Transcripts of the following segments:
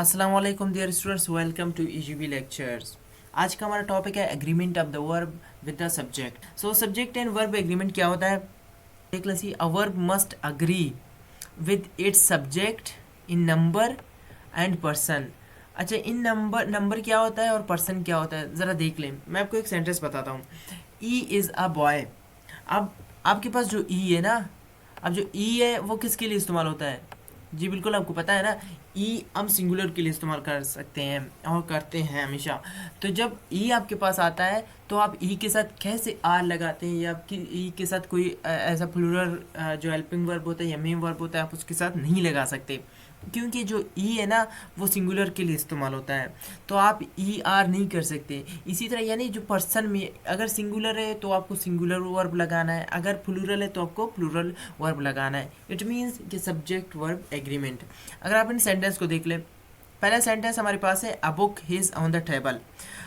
अस्सलाम वालेकुम dear students, welcome to EGB lectures. आज का हमारा टॉपिक है agreement of the verb with the subject. So subject and verb agreement क्या होता है? देख लो see, a verb must agree with its subject in number and person. अच्छा, इन नंबर क्या होता है और पर्सन क्या होता है, ज़रा देख लें। मैं आपको एक सेंटेंस बताता हूँ। E is a boy. अब आपके पास जो ई है ना, अब जो ई है वो किसके लिए इस्तेमाल होता है? जी बिल्कुल, आपको पता है ना, ई हम सिंगुलर के लिए इस्तेमाल कर सकते हैं और करते हैं हमेशा। तो जब ई आपके पास आता है तो आप ई के साथ कैसे आर लगाते हैं, या आपकी ई के साथ कोई ऐसा प्लूरल जो हेल्पिंग वर्ब होता है या मेन वर्ब होता है, आप उसके साथ नहीं लगा सकते, क्योंकि जो ई है ना वो सिंगुलर के लिए इस्तेमाल होता है। तो आप ई आर नहीं कर सकते। इसी तरह यानी जो पर्सन में अगर सिंगुलर है तो आपको सिंगुलर वर्ब लगाना है, अगर प्लूरल है तो आपको प्लूरल वर्ब लगाना है। इट मीन्स कि सब्जेक्ट वर्ब एग्रीमेंट। अगर आप इन सेंटेंस को देख लें, पहला सेंटेंस हमारे पास है a book is on the table.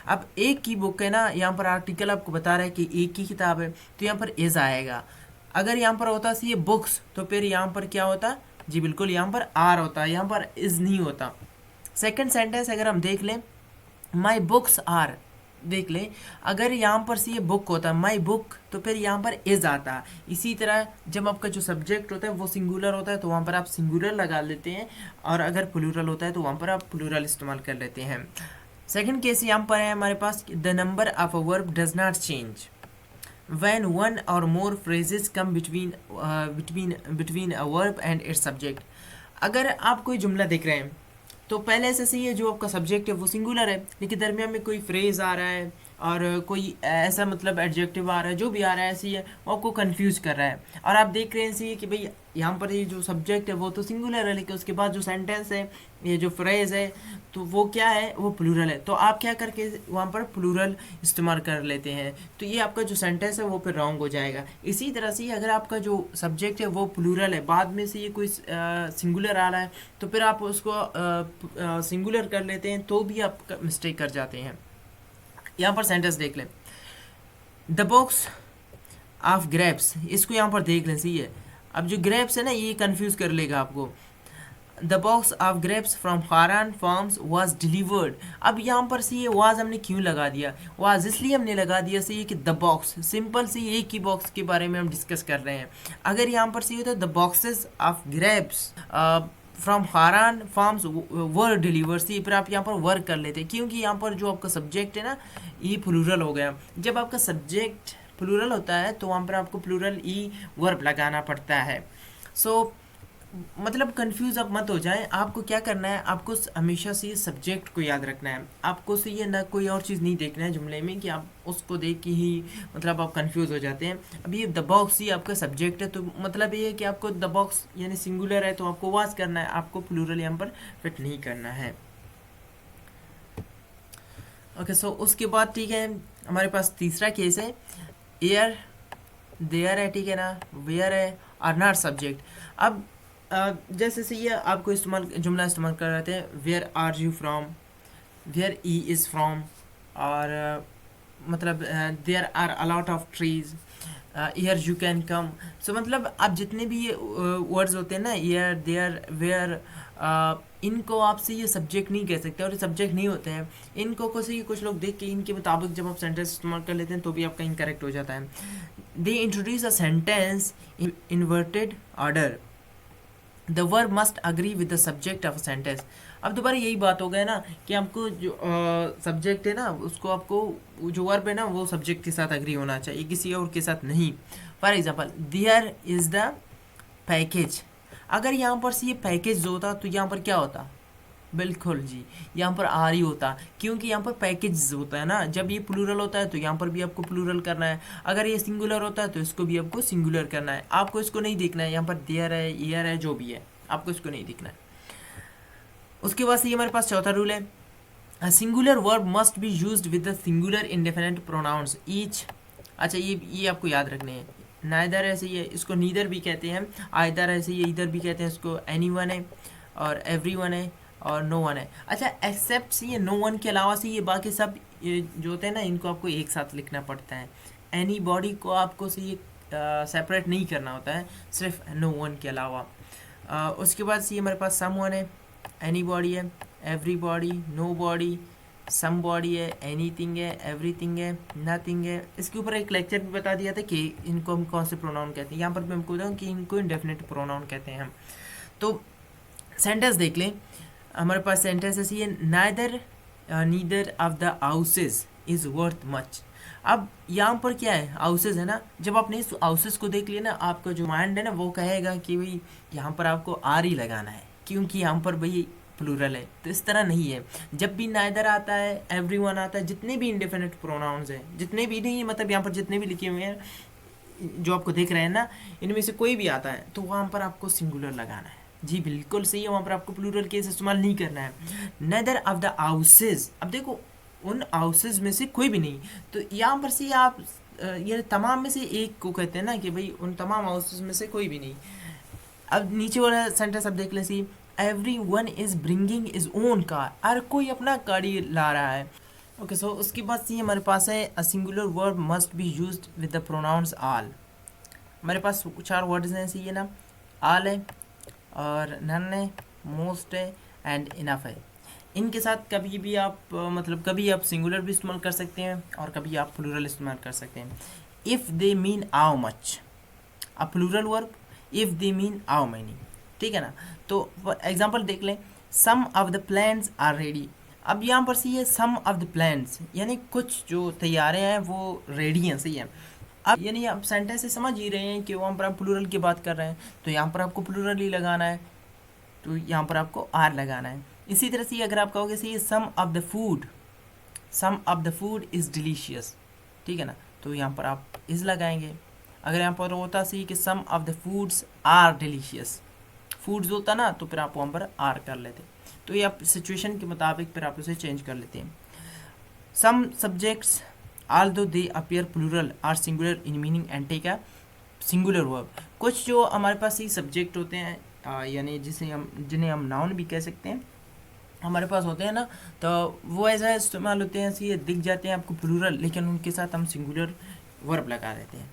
अब एक की बुक है ना, यहाँ पर आर्टिकल आपको बता रहा है कि एक की किताब है, तो यहाँ पर इज़ आएगा। अगर यहाँ पर होता सी ये बुक्स, तो फिर यहाँ पर क्या होता? जी बिल्कुल, यहाँ पर आर होता है, यहाँ पर इज़ नहीं होता। सेकंड सेंटेंस अगर हम देख लें, माई बुक्स आर, देख लें, अगर यहाँ पर से ये बुक होता है माई बुक, तो फिर यहाँ पर इज़ आता। इसी तरह जब आपका जो सब्जेक्ट होता है वो सिंगुलर होता है तो वहाँ पर आप सिंगुलर लगा लेते हैं, और अगर प्लूरल होता है तो वहाँ पर आप प्लूरल इस्तेमाल कर लेते हैं। सेकंड केस यहाँ पर है हमारे पास, the number of a verb does not change when one or more phrases come between a verb and its subject। अगर आप कोई जुमला देख रहे हैं तो पहले से सही है, जो आपका सब्जेक्ट है वो सिंगुलर है, लेकिन दरमियान में कोई फ्रेज आ रहा है और कोई ऐसा मतलब एडजेक्टिव आ रहा है, जो भी आ रहा है ऐसी है, वो आपको कंफ्यूज कर रहा है। और आप देख रहे हैं सही है कि भाई यहाँ पर ये जो सब्जेक्ट है वो तो सिंगुलर है, लेकिन उसके बाद जो सेंटेंस है, ये जो फ्रेज है, तो वो क्या है? वो प्लूरल है। तो आप क्या करके वहाँ पर प्लूरल इस्तेमाल कर लेते हैं, तो ये आपका जो सेंटेंस है वो फिर रॉन्ग हो जाएगा। इसी तरह से अगर आपका जो सब्जेक्ट है वो प्लूरल है, बाद में से ये कोई सिंगुलर आ रहा है, तो फिर आप उसको सिंगुलर कर लेते हैं, तो भी आप मिस्टेक कर जाते हैं। यहाँ पर सेंटेंस देख लें, द बॉक्स ऑफ ग्रेप्स, इसको यहाँ पर देख लें, सही है। अब जो ग्रेप्स है ना, ये कंफ्यूज कर लेगा आपको। The box of grapes from Haran farms was delivered. अब यहाँ पर से ये वाज हमने क्यों लगा दिया? वाज इसलिए हमने लगा दिया से ये कि द बॉक्स, सिंपल से एक ही बॉक्स के बारे में हम डिस्कस कर रहे हैं। अगर यहाँ पर से ये होता the boxes of grapes from Haran farms were deliver, से फिर आप यहाँ पर वर्क कर लेते हैं, क्योंकि यहाँ पर जो आपका सब्जेक्ट है ना, ये प्लूरल हो गया। जब आपका सब्जेक्ट प्लूरल होता है तो वहाँ पर आपको प्लूरल ई वर्ब लगाना पड़ता है। सो मतलब कंफ्यूज आप मत हो जाएं। आपको क्या करना है, आपको हमेशा से सब्जेक्ट को याद रखना है। आपको से ये ना कोई और चीज़ नहीं देखना है जुमले में कि आप उसको देख के ही मतलब आप कंफ्यूज हो जाते हैं। अब ये द बॉक्स ही आपका सब्जेक्ट है, तो मतलब ये है कि आपको द बॉक्स यानी सिंगुलर है तो आपको वाज करना है, आपको प्लूरल यहाँ पर फिट नहीं करना है। ओके, सो उसके बाद ठीक है, हमारे पास तीसरा केस है, एयर देयर है, ठीक है ना, वेयर है, आर नॉट सब्जेक्ट। अब जैसे से ये आपको इस्तेमाल जुमला इस्तेमाल कर रहे थे, where are you from, where he is from, और मतलब there are a lot of trees, here you can come. So मतलब आप जितने भी ये वर्ड्स होते हैं ना, ईयर देयर वेयर, इनको आपसे ये सब्जेक्ट नहीं कह सकते, और ये सब्जेक्ट नहीं होते हैं। इनको को से कुछ लोग देख के इनके मुताबिक जब आप सेंटेंस इस्तेमाल कर लेते हैं तो भी आपका इनकरेक्ट हो जाता है। They introduce a sentence in inverted order, the verb must agree with the subject of a sentence. अब दोबारा यही बात हो गया ना कि आपको जो सब्जेक्ट है ना, उसको आपको जो वर्ब है ना वो सब्जेक्ट के साथ अग्री होना चाहिए, किसी और के साथ नहीं। For example, there is the package. अगर यहाँ पर से ये पैकेज होता तो यहाँ पर क्या होता? बिल्कुल जी, यहाँ पर आर ही होता, क्योंकि यहाँ पर पैकेज होता है ना। जब ये प्लूरल होता है तो यहाँ पर भी आपको प्लूरल करना है, अगर ये सिंगुलर होता है तो इसको भी आपको सिंगुलर करना है। आपको इसको नहीं देखना है, यहाँ पर देयर है, ईयर है, जो भी है, आपको इसको नहीं देखना है। उसके बाद से ये हमारे पास चौथा रूल है, a singular verb must be used with the singular indefinite pronouns each. अच्छा, ये आपको याद रखने हैं। नाइदर ऐसे ही है, इसको नीदर भी कहते हैं, आइदर ऐसे ही इधर भी कहते हैं, इसको एनी वन है और एवरी वन है और नो वन है। अच्छा, एक्सेप्ट से ये नो वन के अलावा से ये बाकी सब ये जो होते हैं ना, इनको आपको एक साथ लिखना पड़ता है। एनी बॉडी को आपको से ये सेपरेट नहीं करना होता है, सिर्फ नो वन के अलावा। उसके बाद से ये हमारे पास सम वन है, एनी बॉडी है, everybody, nobody, somebody है, एनीथिंग है, एवरीथिंग है, नथिंग है। इसके ऊपर एक लेक्चर भी बता दिया था कि इनको हम कौन से प्रोनाउन कहते हैं। यहाँ पर मैं हमको बताऊँ कि इनको इंडेफिनिट प्रोनाउन कहते हैं हम। तो सेंटेंस देख लें, हमारे पास सेंटेंस ऐसी है, neither of the houses is worth much. अब यहाँ पर क्या है, हाउसेज है ना, जब आपने इस हाउसेज को देख लिया ना, आपका जो माइंड है ना वो कहेगा कि भाई यहाँ पर आपको आर ही लगाना है, क्योंकि यहाँ पर भाई प्लूरल है। तो इस तरह नहीं है, जब भी नाइदर आता है, एवरीवन आता है, जितने भी इंडेफिनिट प्रोनाउंस हैं, जितने भी नहीं, मतलब यहाँ पर जितने भी लिखे हुए हैं जो आपको देख रहे हैं ना, इनमें से कोई भी आता है तो वहाँ पर आपको सिंगुलर लगाना है। जी बिल्कुल सही है, वहाँ पर आपको प्लूरल केस इस्तेमाल नहीं करना है। नेदर ऑफ द हाउसेज, अब देखो उन हाउसेज में से कोई भी नहीं, तो यहाँ पर से आप ये तमाम में से एक को कहते हैं ना कि भाई उन तमाम हाउसेज में से कोई भी नहीं। अब नीचे वाला सेंटेंस अब देख लें, see every one is bringing his own car, हर कोई अपना गाड़ी ला रहा है। ओके, सो उसके बाद सी हमारे पास है a singular verb must be used with the pronounce all. हमारे पास 4 वर्ड्स हैं, सी है ना, ऑल है और नन है, मोस्ट है एंड इनफ है। इनके साथ कभी भी आप मतलब कभी आप सिंगुलर भी इस्तेमाल कर सकते हैं और कभी आप प्लूरल इस्तेमाल कर सकते हैं। If they mean how much, a plural verb, if they mean how many, ठीक है ना। तो एग्जांपल देख लें, some of the plans are ready. अब यहाँ पर सही है सम ऑफ द प्लान्स, यानी कुछ जो तैयारे हैं वो रेडी हैं, सही है। अब यानी आप सेंटेंस से समझ ही रहे हैं कि वहाँ पर आप प्लूरल की बात कर रहे हैं, तो यहाँ पर आपको प्लूरल ही लगाना है, तो यहाँ पर आपको आर लगाना है। इसी तरह से अगर आप कहोगे सही some of the food is delicious, ठीक है ना, तो यहाँ पर आप इज़ लगाएंगे। अगर यहाँ पर होता सही कि some of the foods are delicious, foods होता ना, तो फिर आप वहाँ पर आर कर लेते। तो ये आप सिचुएशन के मुताबिक फिर आप उसे चेंज कर लेते हैं। Some subjects although they appear plural are singular in meaning and take a singular verb। कुछ जो हमारे पास ही सब्जेक्ट होते हैं यानी जिन्हें हम नाउन भी कह सकते हैं, हमारे पास होते हैं ना, तो वो ऐसा इस्तेमाल होते हैं, ऐसे दिख जाते हैं आपको प्लूरल, लेकिन उनके साथ हम सिंगुलर वर्ब लगा देते हैं।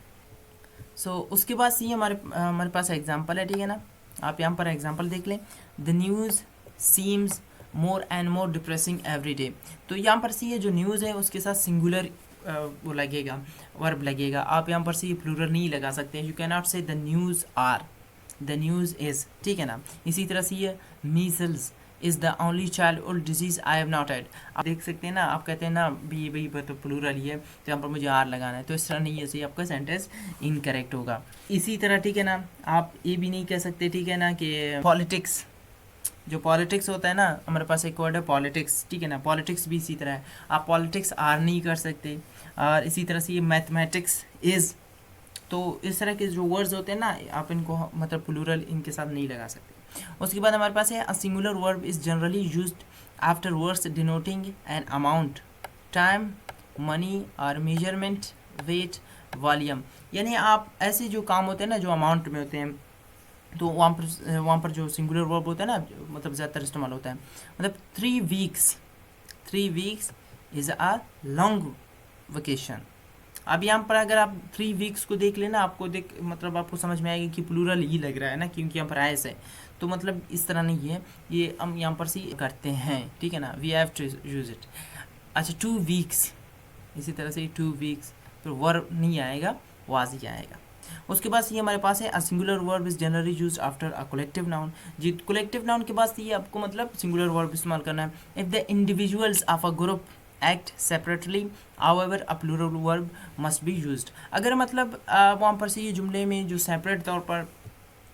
सो उसके बाद सी हमारे पास एग्जांपल है, ठीक है ना। आप यहाँ पर एग्जांपल देख लें, the news seems more and more depressing every day. तो यहाँ पर सी ये जो न्यूज़ है उसके साथ सिंगुलर वो लगेगा, वर्ब लगेगा। आप यहाँ पर से ये प्लूरल नहीं लगा सकते, you can not say the news are, the news is, ठीक है ना। इसी तरह से ये measles is the only childhood disease I have not had. आप देख सकते हैं ना, आप कहते हैं ना भी तो प्लूरल ही है, तो यहाँ पर मुझे आर लगाना है, तो इस तरह नहीं है, सही आपका सेंटेंस इनकरेक्ट होगा। इसी तरह ठीक है ना, आप ये भी नहीं कह सकते, ठीक है ना, कि पॉलिटिक्स, जो पॉलिटिक्स होता है ना, हमारे पास एक वर्ड है पॉलिटिक्स, ठीक है ना, पॉलिटिक्स भी इसी तरह है, आप पॉलिटिक्स आर नहीं कर सकते। और इसी तरह से ये मैथमेटिक्स इज़, तो इस तरह के जो वर्ड्स होते हैं ना, आप इनको मतलब प्लूरल इनके साथ नहीं लगा सकते। उसके बाद हमारे पास है a singular verb is generally used after words denoting an amount, time, money और मेजरमेंट, वेट, वॉल्यूम। यानी आप ऐसे जो काम होते हैं ना जो अमाउंट में होते हैं, तो वहाँ पर जो सिंगुलर वर्ब होता है ना, मतलब ज़्यादातर इस्तेमाल होता है, मतलब 3 weeks is a long vacation. अब यहाँ पर अगर आप 3 वीक्स को देख लेना, आपको मतलब आपको समझ में आएगा कि प्लूरल ही लग रहा है ना, क्योंकि यहाँ पर आयस है, तो मतलब इस तरह नहीं है, ये हम यहाँ पर से करते हैं, ठीक है ना, we have to use it. अच्छा 2 वीक्स, इसी तरह से 2 वीक्स, फिर वर्ब नहीं आएगा, वाज ही आएगा। उसके बाद ये हमारे पास है a singular verb is generally used after a collective noun. जी कलेक्टिव नाउन के बाद ये आपको मतलब सिंगुलर वर्ब इस्तेमाल करना है। If the individuals of a group act separately however a plural verb must be used. अगर मतलब वहाँ पर से ये जुमले में जो सेपरेट तौर पर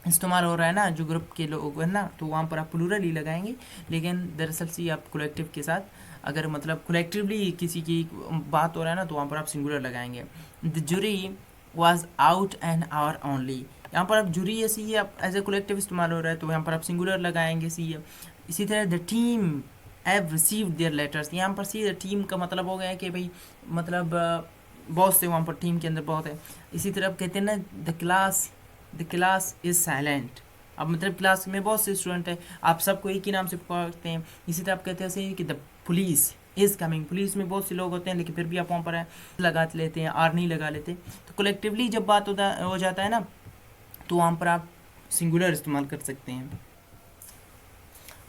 इस्तेमाल हो रहा है ना, जो ग्रुप के लोग है ना, तो वहाँ पर आप प्लूरल ही लगाएंगे, लेकिन दरअसल से आप कलेक्टिव के साथ अगर मतलब कलेक्टिवली किसी की बात हो रहा है ना, तो वहाँ पर आप सिंगुलर लगाएंगे। द जुरी was out an hour only, यहाँ पर आप जुरी ऐसी है, आप एज ए कलेक्टिव इस्तेमाल हो रहा है, तो यहाँ पर आप सिंगुलर लगाएंगे, सी है। इसी तरह the team have received their letters, यहाँ पर सी टीम का मतलब हो गया कि भाई मतलब बहुत से वहाँ पर टीम के अंदर बहुत है। इसी तरह आप कहते हैं ना द क्लास इज़ साइलेंट, अब मतलब क्लास में बहुत से स्टूडेंट हैं, आप सबको एक ही नाम से पुकारते हैं। इसी तरह आप कहते हैं कि the police is coming, police में बहुत से लोग होते हैं, लेकिन फिर भी आप वहाँ पर लगा लेते हैं, आर नहीं लगा लेते। तो कलेक्टिवली जब बात हो जाता है ना, तो वहाँ पर आप सिंगुलर इस्तेमाल कर सकते हैं।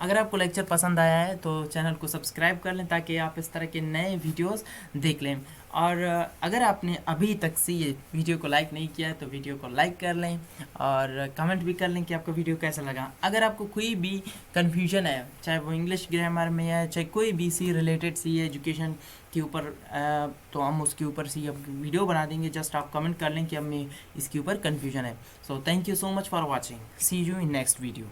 अगर आपको लेक्चर पसंद आया है तो चैनल को सब्सक्राइब कर लें ताकि आप इस तरह के नए वीडियोस देख लें। और अगर आपने अभी तक से ये वीडियो को लाइक नहीं किया है तो वीडियो को लाइक कर लें और कमेंट भी कर लें कि आपको वीडियो कैसा लगा। अगर आपको कोई भी कन्फ्यूजन है, चाहे वो इंग्लिश ग्रामर में है, चाहे कोई भी सी रिलेटेड सी एजुकेशन के ऊपर, तो हम उसके ऊपर सी वीडियो बना देंगे। जस्ट आप कमेंट कर लें कि हमें इसके ऊपर कन्फ्यूजन है। So thank you so much for watching, see you in next video.